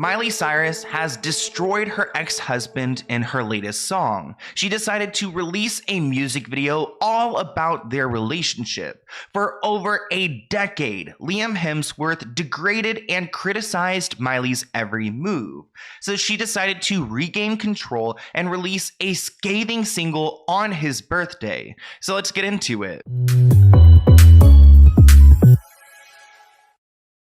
Miley Cyrus has destroyed her ex-husband in her latest song. She decided to release a music video all about their relationship. For over a decade, Liam Hemsworth degraded and criticized Miley's every move. So she decided to regain control and release a scathing single on his birthday. So let's get into it.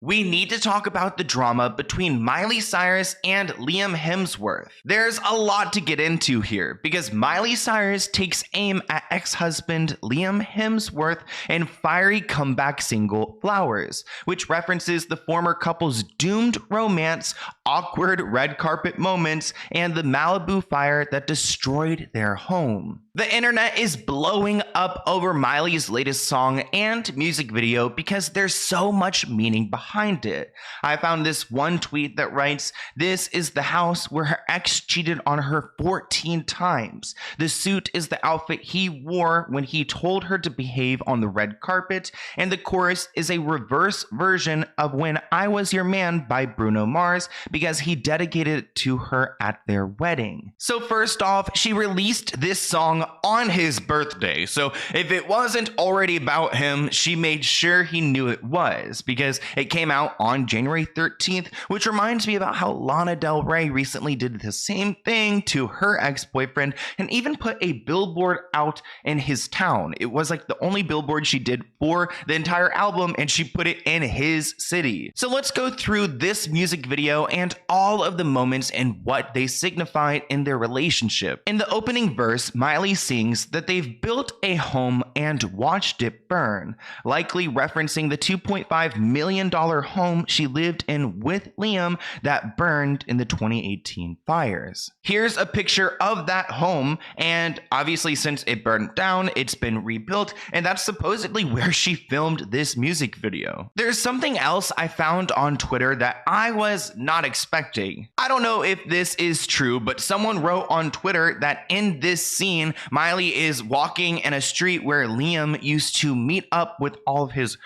We need to talk about the drama between Miley Cyrus and Liam Hemsworth. There's a lot to get into here because Miley Cyrus takes aim at ex-husband Liam Hemsworth in fiery comeback single Flowers, which references the former couple's doomed romance, awkward red carpet moments, and the Malibu fire that destroyed their home. The internet is blowing up over Miley's latest song and music video because there's so much meaning behind it. I found this one tweet that writes, "This is the house where her ex cheated on her 14 times. The suit is the outfit he wore when he told her to behave on the red carpet, and the chorus is a reverse version of When I Was Your Man by Bruno Mars because he dedicated it to her at their wedding." So first off, she released this song on his birthday. So if it wasn't already about him, she made sure he knew it was because it came out on January 13th, which reminds me about how Lana Del Rey recently did the same thing to her ex-boyfriend and even put a billboard out in his town. It was like the only billboard she did for the entire album, and she put it in his city. So let's go through this music video and all of the moments and what they signified in their relationship. In the opening verse, Miley sings that they've built a home and watched it burn, likely referencing the $2.5 million home she lived in with Liam that burned in the 2018 fires. Here's a picture of that home, and obviously since it burned down, it's been rebuilt, and that's supposedly where she filmed this music video. There's something else I found on Twitter that I was not expecting. I don't know if this is true, but someone wrote on Twitter that in this scene, Miley is walking in a street where Liam used to meet up with all of his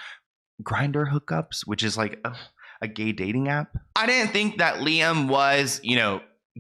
Grindr hookups, which is like a gay dating app. I didn't think that Liam was,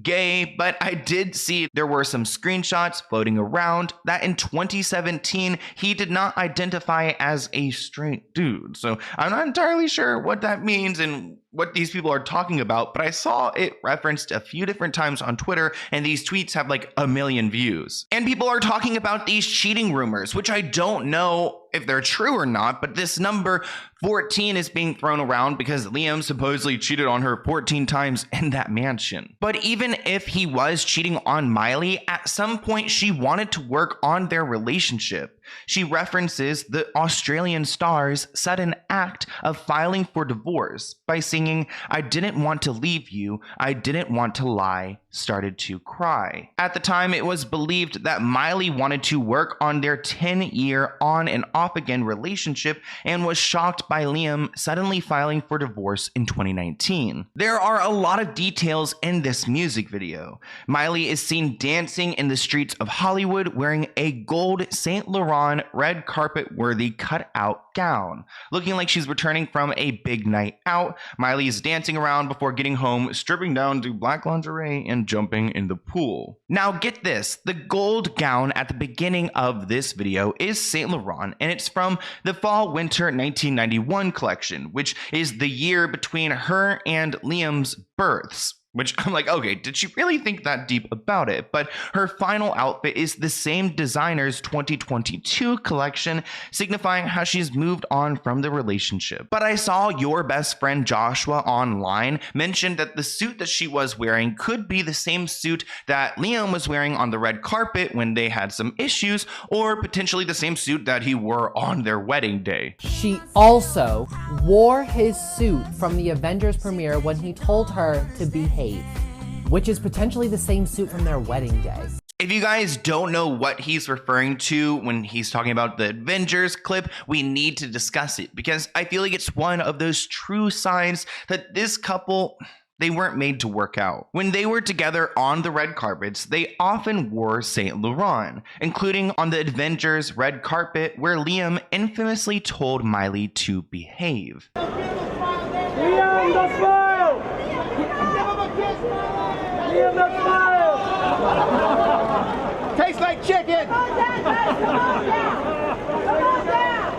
gay, but I did see there were some screenshots floating around that in 2017 he did not identify as a straight dude. So I'm not entirely sure what that means and what these people are talking about, but I saw it referenced a few different times on Twitter, and these tweets have like 1 million views. And people are talking about these cheating rumors, which I don't know if they're true or not, but this number 14 is being thrown around because Liam supposedly cheated on her 14 times in that mansion. But even if he was cheating on Miley, at some point she wanted to work on their relationship. She references the Australian star's sudden act of filing for divorce by singing, "I didn't want to leave you, I didn't want to lie, started to cry." At the time, it was believed that Miley wanted to work on their 10-year on and off again relationship and was shocked by Liam suddenly filing for divorce in 2019. There are a lot of details in this music video. Miley is seen dancing in the streets of Hollywood wearing a gold Saint Laurent red carpet worthy cut-out gown. Looking like she's returning from a big night out, Miley is dancing around before getting home, stripping down to black lingerie and jumping in the pool. Now get this, the gold gown at the beginning of this video is Saint Laurent, and it's from the fall-winter 1991 collection, which is the year between her and Liam's births. Which I'm like, okay, did she really think that deep about it? But her final outfit is the same designer's 2022 collection, signifying how she's moved on from the relationship. But I saw your best friend Joshua online mention that the suit that she was wearing could be the same suit that Liam was wearing on the red carpet when they had some issues, or potentially the same suit that he wore on their wedding day. She also wore his suit from the Avengers premiere when he told her to behave, which is potentially the same suit from their wedding day. If you guys don't know what he's referring to when he's talking about the Avengers clip, we need to discuss it because I feel like it's one of those true signs that this couple, they weren't made to work out. When they were together on the red carpets, they often wore Saint Laurent, including on the Avengers red carpet where Liam infamously told Miley to behave. Liam, the smile! Liam, that smile! Tastes like chicken! Come on down, guys, come on down! Come on down!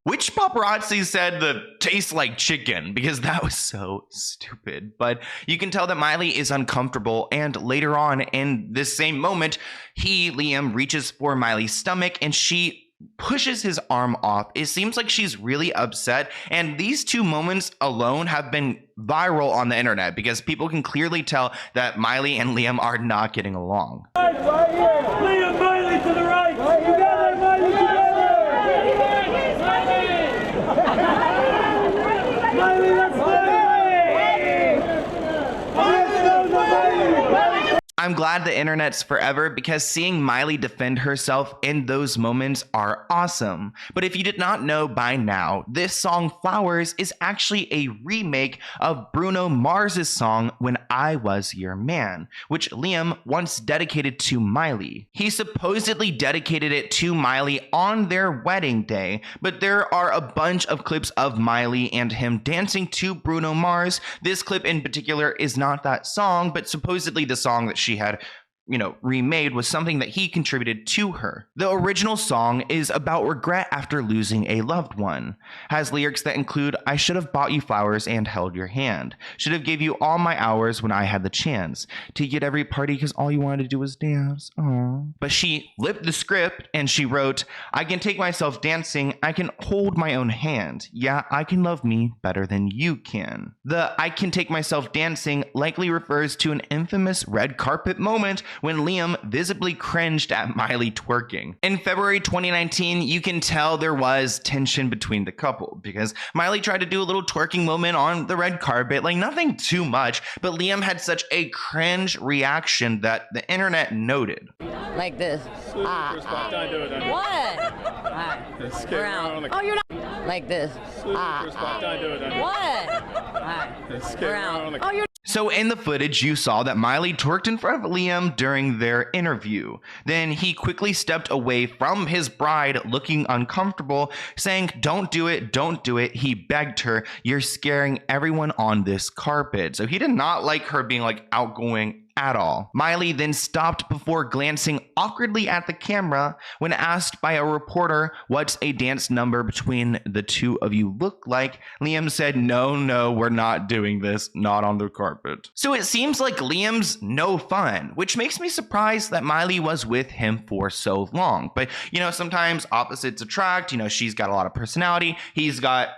Which paparazzi said the tastes like chicken? Because that was so stupid. But you can tell that Miley is uncomfortable, and later on in this same moment, Liam, reaches for Miley's stomach and she pushes his arm off. It seems like she's really upset, and these two moments alone have been viral on the internet because people can clearly tell that Miley and Liam are not getting along. Right here! Liam, Miley to the right! Together, Miley together! Miley, let's go! I'm glad the internet's forever because seeing Miley defend herself in those moments are awesome. But if you did not know by now, this song Flowers is actually a remake of Bruno Mars's song When I Was Your Man, which Liam once dedicated to Miley. He supposedly dedicated it to Miley on their wedding day, but there are a bunch of clips of Miley and him dancing to Bruno Mars. This clip in particular is not that song, but supposedly the song that she had remade was something that he contributed to her. The original song is about regret after losing a loved one. Has lyrics that include, I should have bought you flowers and held your hand. Should have gave you all my hours when I had the chance. To get every party because all you wanted to do was dance. Aww. But she flipped the script and she wrote, I can take myself dancing. I can hold my own hand. Yeah, I can love me better than you can. The I can take myself dancing likely refers to an infamous red carpet moment when Liam visibly cringed at Miley twerking. In February 2019, you can tell there was tension between the couple because Miley tried to do a little twerking moment on the red carpet, like nothing too much, but Liam had such a cringe reaction that the internet noted. Like this. Don't do it. What? We're out. Oh, you're not. Like this. Don't do it. What? We're out. Oh, you're. So in the footage, you saw that Miley twerked in front of Liam during their interview. Then he quickly stepped away from his bride looking uncomfortable, saying, don't do it, don't do it. He begged her, you're scaring everyone on this carpet. So he did not like her being like outgoing at all. Miley then stopped before glancing awkwardly at the camera. When asked by a reporter what's a dance number between the two of you look like, Liam said, no, we're not doing this, not on the carpet. So it seems like Liam's no fun, which makes me surprised that Miley was with him for so long. But sometimes opposites attract. She's got a lot of personality. He's got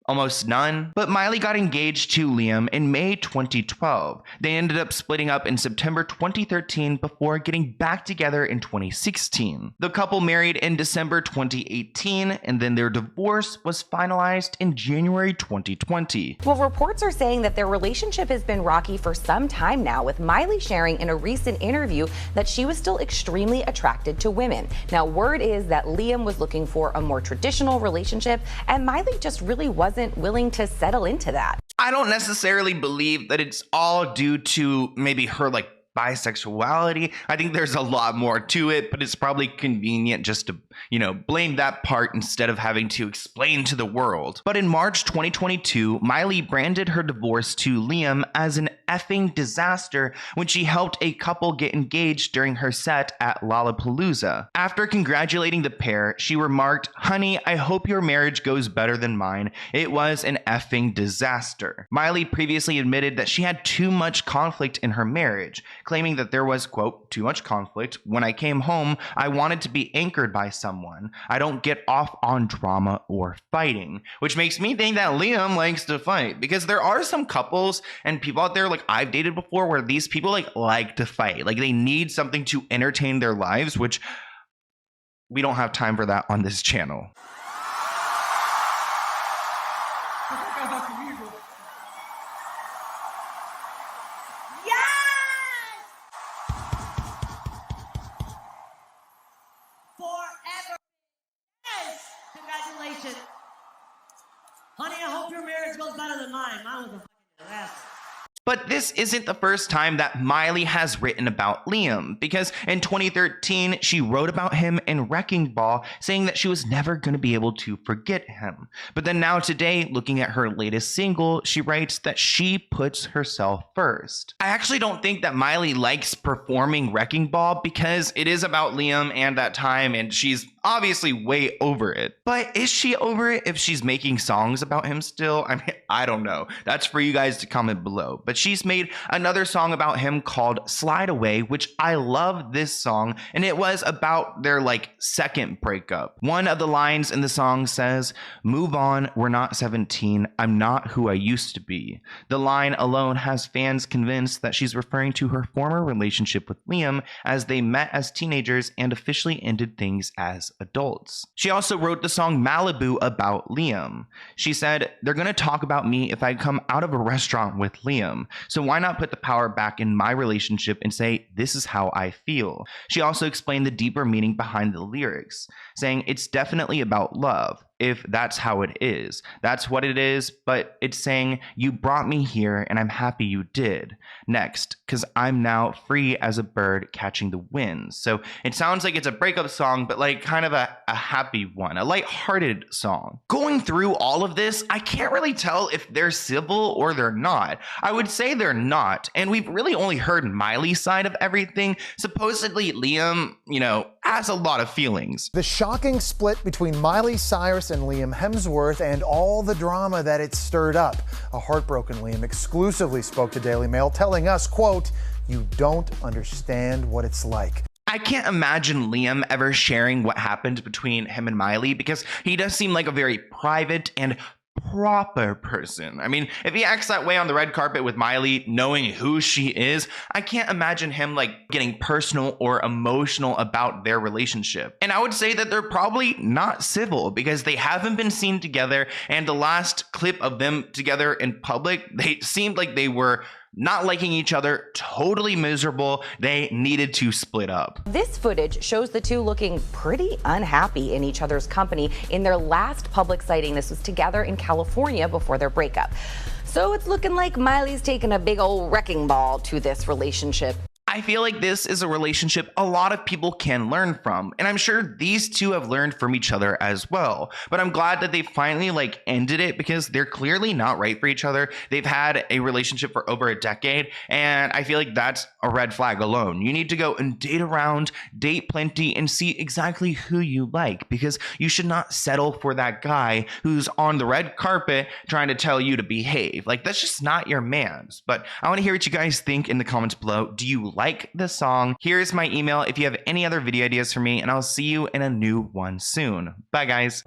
almost none. But Miley got engaged to Liam in May 2012. They ended up splitting up in September 2013 before getting back together in 2016. The couple married in December 2018, and then their divorce was finalized in January 2020. Well, reports are saying that their relationship has been rocky for some time now, with Miley sharing in a recent interview that she was still extremely attracted to women. Now, word is that Liam was looking for a more traditional relationship, and Miley just really wasn't willing to settle into that. I don't necessarily believe that it's all due to maybe her bisexuality. I think there's a lot more to it, but it's probably convenient just to, blame that part instead of having to explain to the world. But in March 2022, Miley branded her divorce to Liam as an effing disaster when she helped a couple get engaged during her set at Lollapalooza. After congratulating the pair, she remarked, "Honey, I hope your marriage goes better than mine. It was an effing disaster." Miley previously admitted that she had too much conflict in her marriage, claiming that there was, quote, too much conflict. When I came home, I wanted to be anchored by someone. I don't get off on drama or fighting, which makes me think that Liam likes to fight, because there are some couples and people out there I've dated before where these people like to fight. They need something to entertain their lives, which we don't have time for that on this channel. Forever. Yes! Congratulations. Honey, I hope your marriage goes better than mine. Mine was a fucking disaster. But this isn't the first time that Miley has written about Liam, because in 2013, she wrote about him in Wrecking Ball, saying that she was never going to be able to forget him. But then now today, looking at her latest single, she writes that she puts herself first. I actually don't think that Miley likes performing Wrecking Ball because it is about Liam and that time, and she's obviously way over it. But is she over it if she's making songs about him still? I mean, I don't know. That's for you guys to comment below. But she's made another song about him called Slide Away, which I love this song, and it was about their second breakup. One of the lines in the song says, "Move on, we're not 17, I'm not who I used to be." The line alone has fans convinced that she's referring to her former relationship with Liam, as they met as teenagers and officially ended things as adults. She also wrote the song Malibu about Liam. She said, "They're gonna talk about me if I come out of a restaurant with Liam. So why not put the power back in my relationship and say, this is how I feel." She also explained the deeper meaning behind the lyrics, saying it's definitely about love. If that's how it is, that's what it is, but it's saying you brought me here and I'm happy you did. Next, because I'm now free as a bird catching the wind. So it sounds like it's a breakup song, but kind of a happy one, a lighthearted song. Going through all of this, I can't really tell if they're civil or they're not. I would say they're not, and we've really only heard Miley's side of everything. Supposedly Liam, has a lot of feelings. The shocking split between Miley Cyrus and Liam Hemsworth and all the drama that it stirred up. A heartbroken Liam exclusively spoke to Daily Mail, telling us, quote, "You don't understand what it's like." I can't imagine Liam ever sharing what happened between him and Miley, because he does seem like a very private and proper person. I mean, if he acts that way on the red carpet with Miley, knowing who she is, I can't imagine him getting personal or emotional about their relationship. And I would say that they're probably not civil, because they haven't been seen together, and the last clip of them together in public, they seemed like they were not liking each other, totally miserable. They needed to split up. This footage shows the two looking pretty unhappy in each other's company in their last public sighting. This was together in California before their breakup. So it's looking like Miley's taking a big old wrecking ball to this relationship. I feel like this is a relationship a lot of people can learn from, and I'm sure these two have learned from each other as well. But I'm glad that they finally ended it, because they're clearly not right for each other. They've had a relationship for over a decade, and I feel like that's a red flag alone. You need to go and date around, date plenty, and see exactly who you like, because you should not settle for that guy who's on the red carpet trying to tell you to behave. That's just not your man's. But I want to hear what you guys think in the comments below. Do you like the song? Here's my email if you have any other video ideas for me, and I'll see you in a new one soon. Bye, guys.